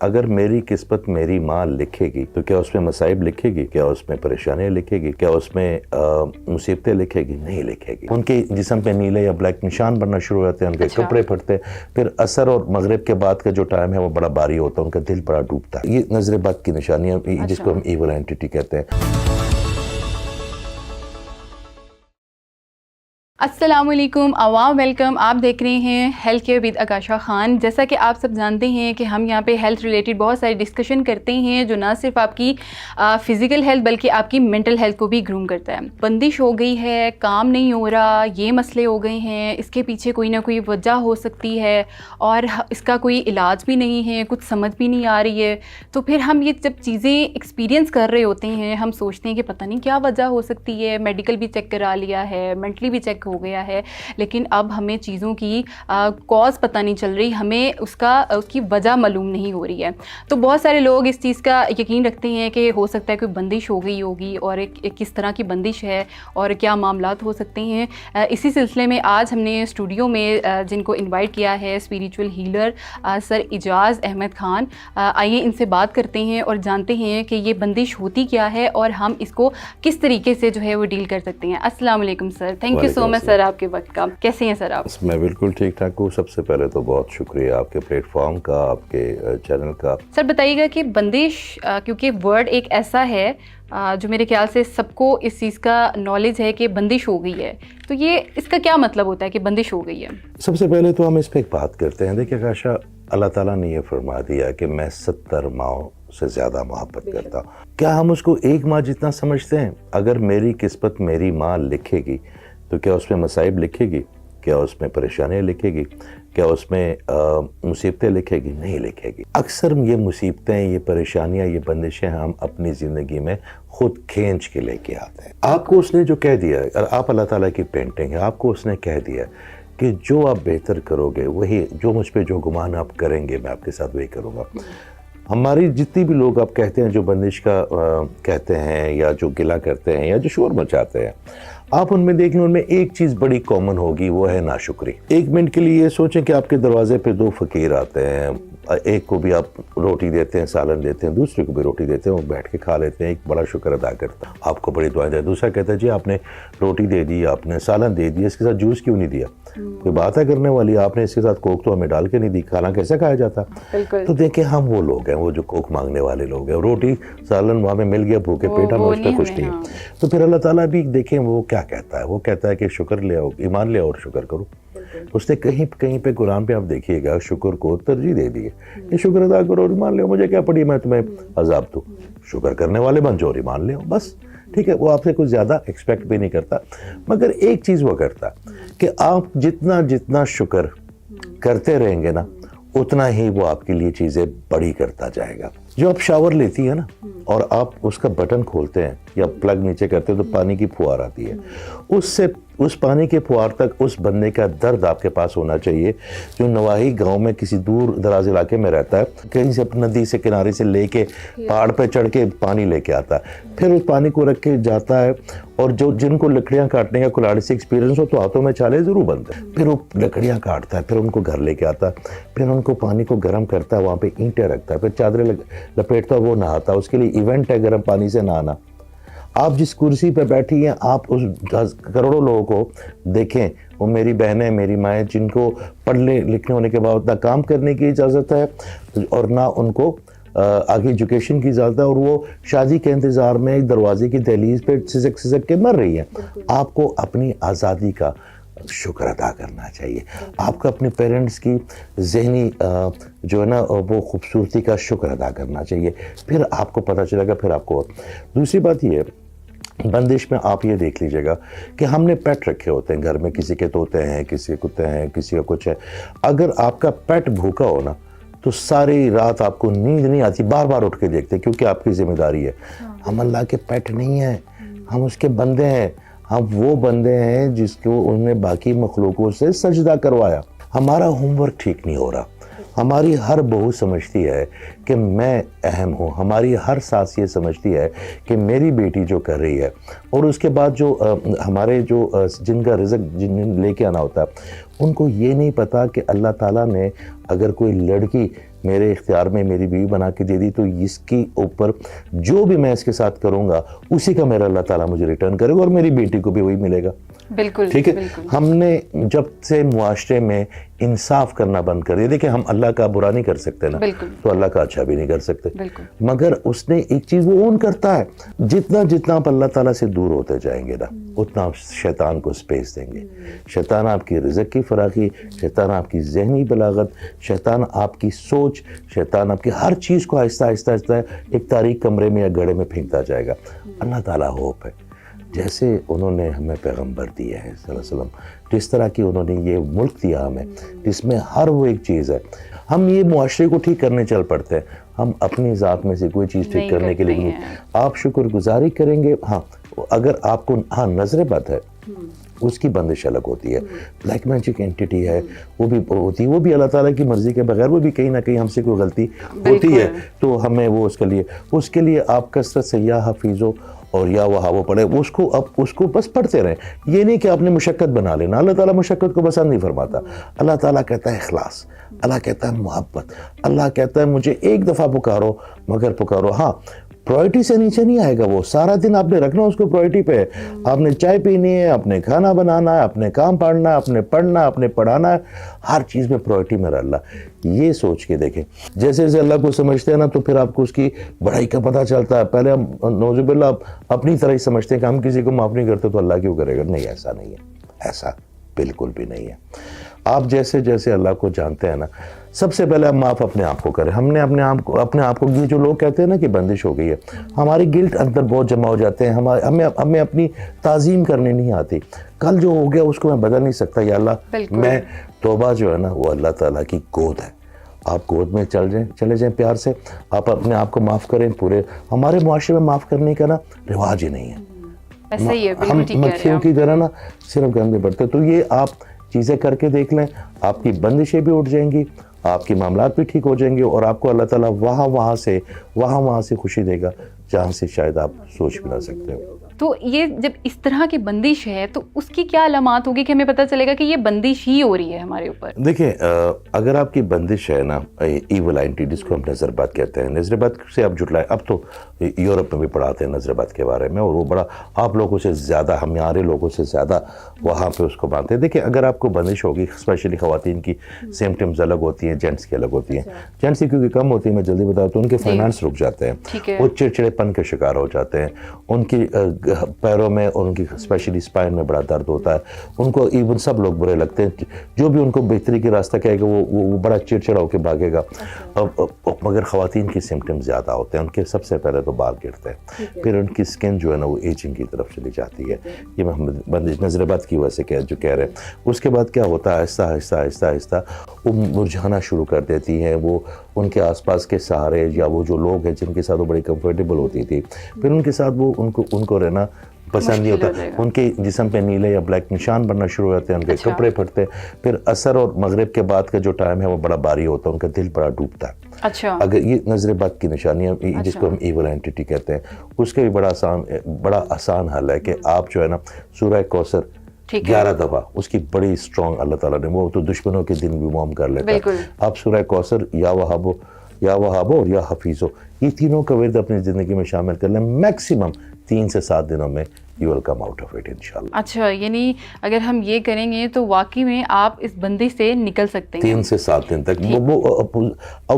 اگر میری قسمت میری ماں لکھے گی تو کیا اس میں مصائب لکھے گی؟ کیا اس میں پریشانیاں لکھے گی؟ کیا اس میں مصیبتیں لکھے گی؟ نہیں لکھے گی۔ ان کے جسم پہ نیلے یا بلیک نشان بننا شروع ہو جاتے ہیں، ان کے کپڑے پھٹتے، پھر عصر اور مغرب کے بعد کا جو ٹائم ہے وہ بڑا بھاری ہوتا ہے، ان کا دل بڑا ڈوبتا ہے۔ یہ نظر بد کی نشانیاں جس کو ہم ایول اینٹی کہتے ہیں۔ السلام علیکم عوام، ویلکم۔ آپ دیکھ رہے ہیں ہیلتھ کیئر ود عکاشہ خان۔ جیسا کہ آپ سب جانتے ہیں کہ ہم یہاں پہ ہیلتھ ریلیٹڈ بہت ساری ڈسکشن کرتے ہیں جو نہ صرف آپ کی فزیکل ہیلتھ بلکہ آپ کی مینٹل ہیلتھ کو بھی گروم کرتا ہے۔ بندش ہو گئی ہے، کام نہیں ہو رہا، یہ مسئلے ہو گئے ہیں، اس کے پیچھے کوئی نہ کوئی وجہ ہو سکتی ہے اور اس کا کوئی علاج بھی نہیں ہے، کچھ سمجھ بھی نہیں آ رہی ہے۔ تو پھر ہم یہ جب چیزیں ایکسپیرینس کر رہے ہوتے ہیں، ہم سوچتے ہیں کہ پتہ نہیں کیا وجہ ہو سکتی ہے، میڈیکل بھی چیک کرا لیا ہے، مینٹلی بھی چیک ہو گیا ہے، لیکن اب ہمیں چیزوں کی کاز پتہ نہیں چل رہی، ہمیں اس کی وجہ معلوم نہیں ہو رہی ہے۔ تو بہت سارے لوگ اس چیز کا یقین رکھتے ہیں کہ ہو سکتا ہے کوئی بندش ہو گئی ہوگی، اور کس طرح کی بندش ہے اور کیا معاملات ہو سکتے ہیں۔ اسی سلسلے میں آج ہم نے اسٹوڈیو میں جن کو انوائٹ کیا ہے، اسپریچول ہیلر سر اعجاز احمد خان۔ آئیے ان سے بات کرتے ہیں اور جانتے ہیں کہ یہ بندش ہوتی کیا ہے اور ہم اس کو کس طریقے سے جو ہے وہ ڈیل کر سکتے ہیں۔ السلام علیکم سر، تھینک یو سو مچ سر آپ کے وقت کا۔ کیسے ہیں سر آپ؟ میں بالکل ٹھیک ٹھاک ہوں۔ سب سے پہلے تو بہت شکریہ آپ کے پلیٹ فارم کا، آپ کے چینل کا۔ سر بتائیے گا کہ بندش کیونکہ ورڈ ایک ایسا ہے جو میرے خیال سے سب کو اس چیز کا نالج ہے کہ بندش ہو گئی ہے، تو یہ اس کا کیا مطلب ہوتا ہے کہ بندش ہو گئی ہے؟ سب سے پہلے تو ہم اس پہ ایک بات کرتے ہیں۔ دیکھیے کاشا، اللہ تعالیٰ نے یہ فرما دیا کہ میں 70 ماؤں سے زیادہ محبت کرتا ہوں۔ کیا ہم اس کو ایک ماں جتنا سمجھتے ہیں؟ اگر میری قسمت میری ماں لکھے گی تو کیا اس میں مصائب لکھے گی؟ کیا اس میں پریشانیاں لکھے گی؟ کیا اس میں مصیبتیں لکھے گی؟ نہیں لکھے گی۔ اکثر یہ مصیبتیں، یہ پریشانیاں، یہ بندشیں ہم اپنی زندگی میں خود کھینچ کے لے کے آتے ہیں۔ آپ کو اس نے جو کہہ دیا ہے، آپ اللہ تعالیٰ کی پینٹنگ ہے، آپ کو اس نے کہہ دیا کہ جو آپ بہتر کرو گے وہی، جو مجھ پہ جو گمان آپ کریں گے میں آپ کے ساتھ وہی کروں گا۔ ہماری جتنی بھی لوگ آپ کہتے ہیں جو بندش کا کہتے ہیں یا جو گلہ کرتے ہیں یا جو شور مچاتے ہیں، آپ ان میں دیکھ لیں، ان میں ایک چیز بڑی کامن ہوگی، وہ ہے ناشکری۔ ایک منٹ کے لیے یہ سوچیں کہ آپ کے دروازے پہ 2 فقیر آتے ہیں، ایک کو بھی آپ روٹی دیتے ہیں، سالن دیتے ہیں، دوسرے کو بھی روٹی دیتے ہیں، وہ بیٹھ کے کھا لیتے ہیں، ایک بڑا شکر ادا کرتا ہے، آپ کو بڑی دعائیں دے۔ دوسرا کہتا ہے جی آپ نے روٹی دے دی، آپ نے سالن دے دیا، اس کے ساتھ جوس کیوں نہیں دیا؟ کوئی بات ہے کرنے والی، آپ نے اس کے ساتھ کوک تو ہمیں ڈال کے نہیں دی، کھانا کیسے کھایا جاتا؟ تو دیکھیں ہم وہ لوگ ہیں، وہ جو کوک مانگنے والے لوگ ہیں، روٹی سالن وہاں میں مل گیا، بھوکے پیٹ، ہمیں اس پہ خوش نہیں ہے۔ تو پھر اللہ تعالیٰ بھی دیکھیں وہ کیا کہتا ہے، وہ کہتا ہے کہ شکر لے آؤ، ایمان لے آؤ اور شکر کرو۔ اس نے کہیں پہ قرآن پہ آپ دیکھیے گا شکر کو ترجیح دے دی ہے کہ شکر ادا کرو اور ایمان لے آؤ، مجھے کیا پڑی میں تمہیں عذاب دوں، شکر کرنے والے بن جاؤ اور ایمان لے آؤ، بس ٹھیک ہے۔ وہ آپ سے کچھ زیادہ ایکسپیکٹ بھی نہیں کرتا، مگر ایک چیز وہ کرتا کہ آپ جتنا شکر کرتے رہیں گے نا، اتنا ہی وہ آپ کے لیے چیزیں بڑی کرتا جائے گا۔ جو آپ شاور لیتی ہے نا اور آپ اس کا بٹن کھولتے ہیں یا پلگ نیچے کرتے ہیں تو پانی کی پھوار آتی ہے، اس پانی کے پھوار تک اس بندے کا درد آپ کے پاس ہونا چاہیے جو نواحی گاؤں میں کسی دور دراز علاقے میں رہتا ہے، کہیں سے ندی سے کنارے سے لے کے پہاڑ پہ چڑھ کے پانی لے کے آتا ہے، پھر اس پانی کو رکھ کے جاتا ہے، اور جن کو لکڑیاں کاٹنے کا کلاڑی سے ایکسپیرینس ہو تو ہاتھوں میں چھالے ضرور بنتے ہیں، پھر وہ لکڑیاں کاٹتا ہے، پھر ان کو گھر لے کے آتا ہے، پھر ان کو پانی کو گرم کرتا ہے، وہاں پہ اینٹیں رکھتا ہے، پھر چادریں لپیٹتا ہے، وہ نہاتا ہے، اس کے لیے ایونٹ ہے گرم پانی سے نہانا۔ آپ جس کرسی پہ بیٹھی ہیں، آپ اس کروڑوں لوگوں کو دیکھیں، وہ میری بہنیں، میری مائیں، جن کو پڑھنے لکھنے ہونے کے بعد نہ کام کرنے کی اجازت ہے اور نہ ان کو آگے ایجوکیشن کی اجازت ہے، اور وہ شادی کے انتظار میں ایک دروازے کی دہلیز پہ سسک کے مر رہی ہیں۔ آپ کو اپنی آزادی کا شکر ادا کرنا چاہیے، آپ کو اپنے پیرنٹس کی ذہنی جو ہے نا وہ خوبصورتی کا شکر ادا کرنا چاہیے، پھر آپ کو پتہ چلے گا، پھر آپ کو۔ دوسری بات یہ ہے، بندش میں آپ یہ دیکھ لیجئے گا کہ ہم نے پیٹ رکھے ہوتے ہیں گھر میں، کسی کے طوطے ہیں، کسی کے کتے ہیں، کسی کا کچھ ہے۔ اگر آپ کا پیٹ بھوکا ہو نا تو ساری رات آپ کو نیند نہیں آتی، بار بار اٹھ کے دیکھتے ہیں، کیونکہ آپ کی ذمہ داری ہے۔ ہم اللہ کے پیٹ نہیں ہیں، ہم اس کے بندے ہیں، ہم وہ بندے ہیں جس کو انہوں نے باقی مخلوقوں سے سجدہ کروایا۔ ہمارا ہوم ورک ٹھیک نہیں ہو رہا، ہماری ہر بہو سمجھتی ہے کہ میں اہم ہوں، ہماری ہر ساس یہ سمجھتی ہے کہ میری بیٹی جو کر رہی ہے، اور اس کے بعد جو ہمارے جو جن کا رزق جن لے کے آنا ہوتا ہے، ان کو یہ نہیں پتا کہ اللہ تعالیٰ نے اگر کوئی لڑکی میرے اختیار میں میری بیوی بنا کے دے دی تو اس کی اوپر جو بھی میں اس کے ساتھ کروں گا اسی کا میرا اللہ تعالیٰ مجھے ریٹرن کرے گا اور میری بیٹی کو بھی وہی ملے گا. بالکل ٹھیک ہے. ہم نے جب سے معاشرے میں انصاف کرنا بند کر دیا, دیکھیں ہم اللہ کا برا نہیں کر سکتے نا, تو اللہ کا اچھا بھی نہیں کر سکتے, مگر اس نے ایک چیز وہ اون کرتا ہے, جتنا جتنا آپ اللہ تعالیٰ سے دور ہوتے جائیں گے نا اتنا شیطان کو سپیس دیں گے. شیطان آپ کی رزق کی فراخی, شیطان آپ کی ذہنی بلاغت, شیطان آپ کی سوچ, شیطان آپ کی ہر چیز کو آہستہ آہستہ آہستہ ایک تاریک کمرے میں یا گڑھے میں پھینکتا جائے گا. اللہ تعالیٰ ہوپ ہے, جیسے انہوں نے ہمیں پیغمبر دیا ہے صلی اللہ علیہ وسلم, جس طرح کی انہوں نے یہ ملک دیا ہمیں جس میں ہر وہ ایک چیز ہے. ہم یہ معاشرے کو ٹھیک کرنے چل پڑتے ہیں, ہم اپنی ذات میں سے کوئی چیز ٹھیک کرنے کے لیے نہیں. آپ شکر گزاری کریں گے, ہاں اگر آپ کو ہاں نظر بد ہے اس کی بندش الگ ہوتی ہے, بلیک میجک اینٹی ہے وہ بھی ہوتی ہے, وہ بھی اللہ تعالیٰ کی مرضی کے بغیر وہ بھی کہیں نہ کہیں ہم سے کوئی غلطی ہوتی ہے, تو ہمیں وہ اس کے لیے آپ کثرت سے یا حفیظو اور یا وہ پڑھے, اس کو بس پڑھتے رہیں. یہ نہیں کہ آپ نے مشقت بنا لینا, اللہ تعالیٰ مشقت کو پسند نہیں فرماتا. اللہ تعالیٰ کہتا ہے اخلاص, اللہ کہتا ہے محبت, اللہ کہتا ہے مجھے ایک دفعہ پکارو مگر پکارو. ہاں پرائرٹی سے نیچے نہیں آئے گا, وہ سارا دن آپ نے رکھنا اس کو پرائرٹی پہ. آپ نے چائے پینی ہے, آپ نے کھانا بنانا ہے, اپنے کام پڑھنا ہے, آپ نے پڑھنا ہے, آپ نے پڑھانا ہے, ہر چیز میں پرائرٹی میرا اللہ. یہ سوچ کے دیکھیں, جیسے جیسے اللہ کو سمجھتے ہیں نا تو پھر آپ کو اس کی بڑائی کا پتہ چلتا ہے. پہلے ہم نعوذ باللہ اپنی طرح ہی سمجھتے ہیں کہ ہم کسی کو معاف نہیں کرتے تو اللہ کیوں کرے گا. نہیں, ایسا نہیں ہے, ایسا بالکل بھی نہیں ہے. آپ جیسے جیسے اللہ کو جانتے ہیں نا, سب سے پہلے ہم معاف اپنے آپ کو کریں. ہم نے اپنے آپ کو یہ جو لوگ کہتے ہیں نا کہ بندش ہو گئی ہے, ہماری گلٹ اندر بہت جمع ہو جاتے ہیں, ہمیں اپنی تعظیم کرنی نہیں آتی. کل جو ہو گیا اس کو میں بدل نہیں سکتا. یا اللہ میں توبہ جو ہے نا وہ اللہ تعالیٰ کی گود ہے, آپ گود میں چلے جائیں پیار سے, آپ اپنے آپ کو معاف کریں. پورے ہمارے معاشرے میں معاف کرنے کا نا رواج ہی نہیں ہے, ہم مکھیوں کی طرح نا صرف گندے بڑھتے. تو یہ آپ چیزیں کر کے دیکھ لیں, آپ کی بندشیں بھی اٹھ جائیں گی, آپ کے معاملات بھی ٹھیک ہو جائیں گے, اور آپ کو اللہ تعالیٰ وہاں سے خوشی دے گا جہاں سے شاید آپ سوچ بھی نہ سکتے ہو. تو یہ جب اس طرح کی بندش ہے تو اس کی کیا علامات ہوگی کہ ہمیں پتہ چلے گا کہ یہ بندش ہی ہو رہی ہے ہمارے اوپر؟ دیکھیں, اگر آپ کی بندش ہے نا ایول اینٹی, جس کو ہم نظر بد کہتے ہیں, نظر بد سے آپ جھٹلائیں. اب تو یورپ میں بھی پڑھاتے ہیں نظر بد کے بارے میں, اور وہ بڑا آپ لوگوں سے زیادہ, ہمارے لوگوں سے زیادہ وہاں پہ اس کو مانتے ہیں. دیکھیں, اگر آپ کو بندش ہوگی, اسپیشلی خواتین کی سمپٹمز الگ ہوتی ہیں, جینٹس کی الگ ہوتی ہیں. جینٹس کی کیونکہ کم ہوتی ہیں, میں جلدی بتاتا ہوں, ان کے فائنانس رک جاتے ہیں, وہ چڑچڑے پن کے شکار ہو جاتے ہیں, ان کی پیروں میں اور ان کی اسپیشلی اسپائن میں بڑا درد ہوتا ہے. ان کو ایون سب لوگ برے لگتے ہیں, جو بھی ان کو بہتری کی راستہ کہے گا وہ بڑا چڑچڑا ہو کے بھاگے گا. مگر خواتین کی سمپٹم زیادہ ہوتے ہیں, ان کے سب سے پہلے تو بال گرتے ہیں, پھر ان کی سکن جو ہے نا وہ ایجنگ کی طرف چلی جاتی ہے. یہ بندش نظر بد کی وجہ سے جو کہہ رہے ہیں. اس کے بعد کیا ہوتا ہے, آہستہ آہستہ وہ مرجھانا شروع کر دیتی ہیں. وہ ان کے آس پاس کے سہارے یا وہ جو لوگ ہیں جن کے ساتھ وہ بڑی کمفرٹیبل ہوتی تھی, پھر ان کے ساتھ وہ ان کو رہنا پسند نہیں ہوتا. ان کے جسم پہ نیلے یا بلیک نشان بننا شروع ہو جاتے ہیں, ان کے کپڑے پھٹتے ہیں. پھر عصر اور مغرب کے بعد کا جو ٹائم ہے وہ بڑا بھاری ہوتا ہے, ان کا دل بڑا ڈوبتا ہے. اگر یہ نظر بد کی نشانی ہے, جس کو ہم ایول اینٹی کہتے ہیں, اس کا بھی بڑا آسان حل ہے کہ آپ جو ہے نا سورہ کوثر 11 دفعہ, اس کی بڑی اسٹرانگ اللہ تعالیٰ نے, وہ تو دشمنوں کے دن بھی موم کر لیتا ہے. آپ سورہ کوثر, یا وہابو اور یا حفیظو, یہ تینوں کا ورد اپنی زندگی میں شامل کر لیں. میکسیمم 3 سے 7 دنوں میں you will come out of it انشاءاللہ. اچھا, یعنی اگر ہم یہ کریں گے تو واقعی میں آپ اس بندش سے نکل سکتے ہیں 3 سے 7 دن تک.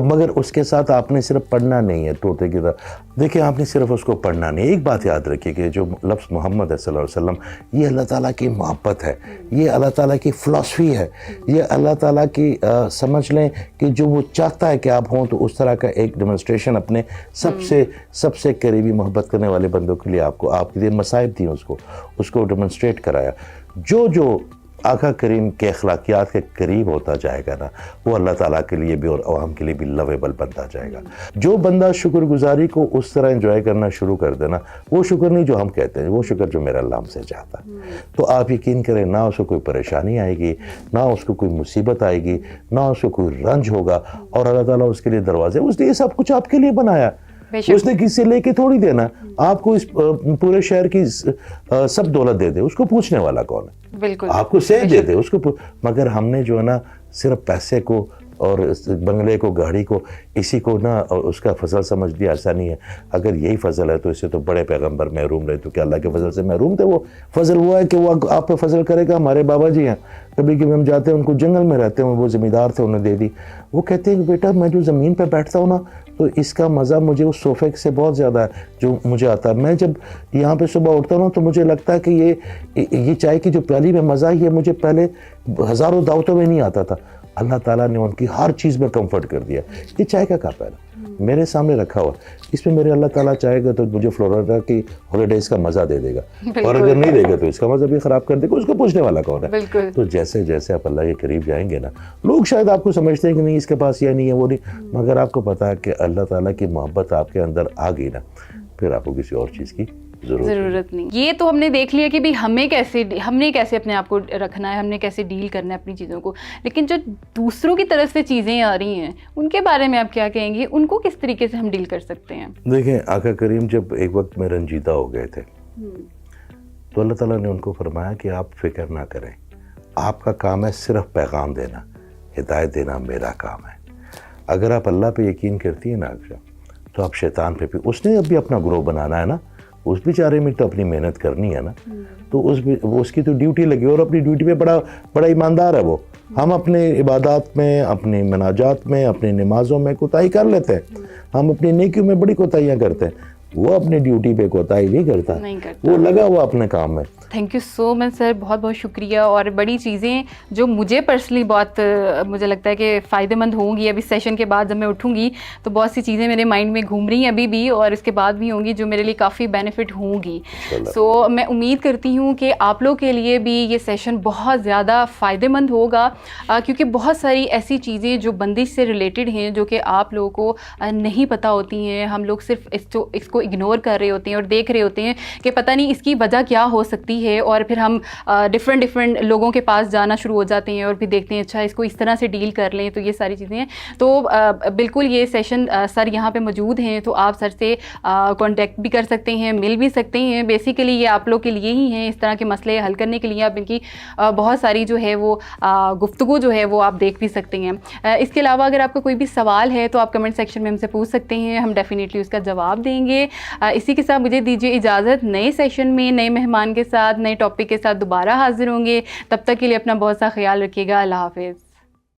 مگر اس کے ساتھ آپ نے صرف پڑھنا نہیں ہے طوطے کی طرح. دیکھیں, آپ نے صرف اس کو پڑھنا نہیں. ایک بات یاد رکھیے کہ جو لفظ محمد صلی اللہ علیہ وسلم, یہ اللہ تعالیٰ کی محبت ہے, یہ اللہ تعالیٰ کی فلسفی ہے, یہ اللہ تعالیٰ کی سمجھ لیں کہ جو وہ چاہتا ہے کہ آپ ہوں, تو اس طرح کا ایک ڈیمونسٹریشن اپنے سب سے قریبی محبت کرنے والے بندوں کے لیے آپ کے لیے مصائب دی, اس کو ڈیمونسٹریٹ کرایا. جو آقا کریم کے اخلاقیات کے قریب ہوتا جائے گا نا, وہ اللہ تعالیٰ کے لیے بھی اور عوام کے لیے بھی لویبل بنتا جائے گا. جو بندہ شکر گزاری کو اس طرح انجوائے کرنا شروع کر دینا, وہ شکر نہیں جو ہم کہتے ہیں, وہ شکر جو میرا اللہ ہم سے چاہتا ہے. تو آپ یقین کریں, نہ اس کو کوئی پریشانی آئے گی, نہ اس کو کوئی مصیبت آئے گی, نہ اس کو کوئی رنج ہوگا, اور اللہ تعالیٰ اس کے لیے دروازے, اس نے یہ سب کچھ آپ کے لیے بنایا. اس نے کسی سے لے کے تھوڑی دینا, آپ کو اس پورے شہر کی سب دولت دے دے, اس کو پوچھنے والا کون ہے؟ بالکل, آپ کو سہ دے دے اس کو. مگر ہم نے جو ہے نا صرف پیسے کو اور اس بنگلے کو گاڑی کو اسی کو نہ اس کا فضل سمجھ لیا، ایسا نہیں ہے. اگر یہی فضل ہے تو اس سے تو بڑے پیغمبر محروم رہے، تو کیا اللہ کے فضل سے محروم تھے؟ وہ فضل ہوا ہے کہ وہ آپ پہ فضل کرے گا. ہمارے بابا جی ہیں، کبھی کبھی ہم جاتے ہیں، ان کو جنگل میں رہتے ہیں، وہ زمیندار تھے، انہوں نے دے دی. وہ کہتے ہیں کہ بیٹا میں جو زمین پہ بیٹھتا ہوں نا تو اس کا مزہ مجھے اس صوفے سے بہت زیادہ ہے جو مجھے آتا ہے. میں جب یہاں پہ صبح اٹھتا ہوں نا تو مجھے لگتا ہے کہ یہ چائے کی جو پیالی میں مزہ ہے یہ مجھے پہلے ہزاروں دعوتوں میں نہیں آتا تھا. اللہ تعالیٰ نے ان کی ہر چیز میں کمفرٹ کر دیا. یہ چائے کا کپ ہے نا میرے سامنے رکھا ہوا، اس میں میرے اللہ تعالیٰ چاہے گا تو مجھے فلوریڈا کی ہالیڈیز کا مزہ دے دے گا، اور اگر نہیں دے گا تو اس کا مزہ بھی خراب کر دے گا. اس کو پوچھنے والا کون ہے؟ تو جیسے جیسے آپ اللہ کے قریب جائیں گے نا، لوگ شاید آپ کو سمجھتے ہیں کہ نہیں اس کے پاس یہ نہیں ہے وہ نہیں، مگر آپ کو پتا ہے کہ اللہ تعالیٰ کی محبت آپ کے اندر آ گئی نا، پھر آپ کو کسی اور چیز کی ضرورت نہیں. یہ تو ہم نے دیکھ لیا کہ بھی ہم نے کیسے اپنے آپ کو رکھنا ہے، ہم نے کیسے ڈیل کرنا ہے اپنی چیزوں کو. لیکن جو دوسروں کی طرف سے چیزیں آ رہی ہیں ان کے بارے میں آپ کیا کہیں گے؟ ان کو کس طریقے سے ہم ڈیل کر سکتے ہیں؟ دیکھیں آقا کریم جب ایک وقت میں رنجیدہ ہو گئے تھے تو اللہ تعالیٰ نے ان کو فرمایا کہ آپ فکر نہ کریں، آپ کا کام ہے صرف پیغام دینا، ہدایت دینا میرا کام ہے. اگر آپ اللہ پہ یقین کرتی ہیں نا تو آپ شیطان پہ بھی، اس نے ابھی اپنا گروہ بنانا ہے نا، اس بیچارے میں تو اپنی محنت کرنی ہے نا، تو اس کی تو ڈیوٹی لگی، اور اپنی ڈیوٹی پہ بڑا ایماندار ہے وہ. ہم اپنے عبادات میں، اپنی مناجات میں، اپنی نمازوں میں کوتاہی کر لیتے ہیں، ہم اپنی نیکیوں میں بڑی کوتاہیاں کرتے ہیں. وہ اپنی ڈیوٹی پہ کوتاہی نہیں کرتا، وہ لگا ہوا اپنے کام میں. تھینک یو سو مچ سر، بہت بہت شکریہ. اور بڑی چیزیں جو مجھے پرسنلی بہت مجھے لگتا ہے کہ فائدہ مند ہوں گی. ابھی سیشن کے بعد جب میں اٹھوں گی تو بہت سی چیزیں میرے مائنڈ میں گھوم رہی ہیں ابھی بھی، اور اس کے بعد بھی ہوں گی جو میرے لیے کافی بینیفٹ ہوں گی. سو میں امید کرتی ہوں کہ آپ لوگ کے لیے بھی یہ سیشن بہت زیادہ فائدہ مند ہوگا، کیونکہ بہت ساری ایسی چیزیں جو بندش سے ریلیٹڈ ہیں جو کہ آپ لوگوں کو نہیں پتہ ہوتی ہیں. ہم لوگ صرف اس کو اگنور کر رہے ہوتے ہیں اور دیکھ رہے ہوتے ہیں کہ پتہ نہیں اس کی وجہ کیا ہو سکتی ہے، اور پھر ہم ڈفرینٹ لوگوں کے پاس جانا شروع ہو جاتے ہیں اور پھر دیکھتے ہیں اچھا اس کو اس طرح سے ڈیل کر لیں. تو یہ ساری چیزیں ہیں. تو بالکل یہ سیشن سر یہاں پہ موجود ہیں، تو آپ سر سے کانٹیکٹ بھی کر سکتے ہیں، مل بھی سکتے ہیں. بیسیکلی یہ آپ لوگ کے لیے ہی ہیں، اس طرح کے مسئلے حل کرنے کے لیے. آپ ان کی بہت ساری جو ہے وہ گفتگو جو ہے وہ آپ دیکھ بھی سکتے ہیں. اس کے علاوہ اگر آپ کا کوئی بھی سوال ہے تو آپ کمنٹ سیکشن میں ہم سے پوچھ سکتے ہیں، ہم ڈیفینیٹلی اس کا جواب دیں گے. اسی کے ساتھ مجھے دیجیے اجازت، نئے سیشن میں نئے مہمان کے ساتھ نئے ٹاپک کے ساتھ دوبارہ حاضر ہوں گے. تب تک کے لیے اپنا بہت سا خیال رکھیے گا. اللہ حافظ.